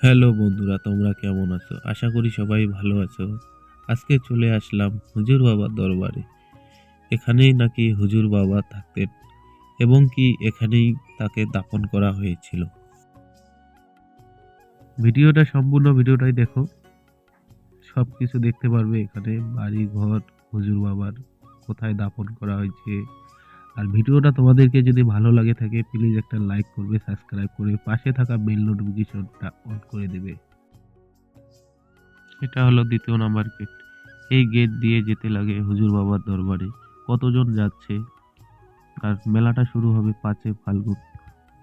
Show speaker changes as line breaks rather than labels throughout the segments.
Hello বন্ধুরা, তোমরা কেমন আছো? আশা করি সবাই ভালো আছো। আজকে চলে আসলাম হুজুর বাবার দরবারে। এখানেই নাকি হুজুর বাবা থাকতেন এবং কি এখানেই তাকে দাফন করা হয়েছিল। ভিডিওটা সম্পূর্ণ ভিডিওটাই দেখো, সবকিছু দেখতে পারবে। এখানে বাড়ি ঘর, হুজুর বাবার কোথায় দাফন করা হয়েছে। আর ভিডিওটা তোমাদেরকে যদি ভালো লাগে থাকে প্লিজ একটা লাইক করবে, সাবস্ক্রাইব করে পাশে থাকা বেল নোটিফিকেশনটা অন করে দেবে। এটা হলো দ্বিতীয় নাম্বার গেট। এই গেট দিয়ে যেতে লাগে হুজুর বাবার দরবারে। কতজন যাচ্ছে? আর মেলাটা শুরু হবে 5 ফাল্গুন।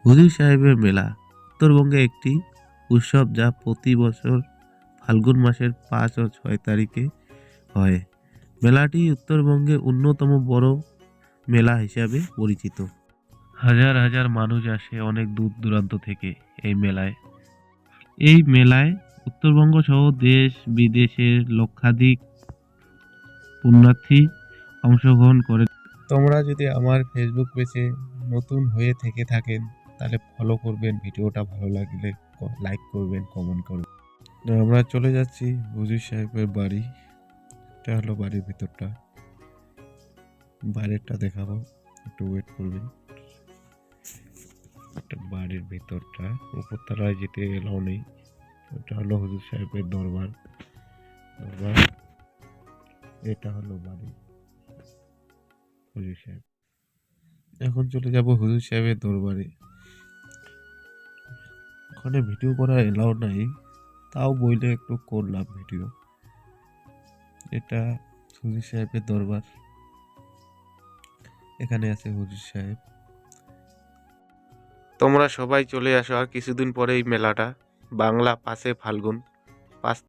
হুজুর সাহেবের মেলা উত্তরবঙ্গে একটি উৎসব যা প্রতি বছর ফাল্গুন মাসের 5 ও 6 তারিখে হয়। মেলাটি উত্তরবঙ্গে অন্যতম বড় মেলা হিসাবে পরিচিত। হাজার হাজার মানুষ আসে অনেক দূর দূরান্ত থেকে এই মেলায়। এই মেলায় উত্তরবঙ্গ সহ দেশ বিদেশের লক্ষাধিক পুণ্যার্থী অংশগ্রহণ করে। তোমরা যদি আমার ফেসবুক পেজে নতুন হয়ে থেকে থাকেন তাহলে ফলো করবেন, ভিডিওটা ভালো লাগলে লাইক করবেন, কমেন্ট করবেন। আমরা চলে যাচ্ছি হুজুর সাহেবের বাড়ি। এটা হলো বাড়ির ভিতরটা, বাইরেরটা দেখাবো, একটু ওয়েট করবেন। একটা বাড়ির ভিতরটা, উপরতলায় যেতে এলাও নেই। এটা হলো হুজুর সাহেবের দরবার। এটা হলো বাড়ি হুজুর সাহেব। এখন চলে যাব হুজুর সাহেবের দরবারে। ওখানে ভিডিও করা এলাও নাই, তাও বইলে একটু করলাম ভিডিও। এটা হুজুর সাহেবের দরবার। এখানে আছে হুজুর সাহেব। তোমরা সবাই চলে আসো, আর কিছুদিন পরেই মেলাটা। বাংলা 5 ফাল্গুন। 5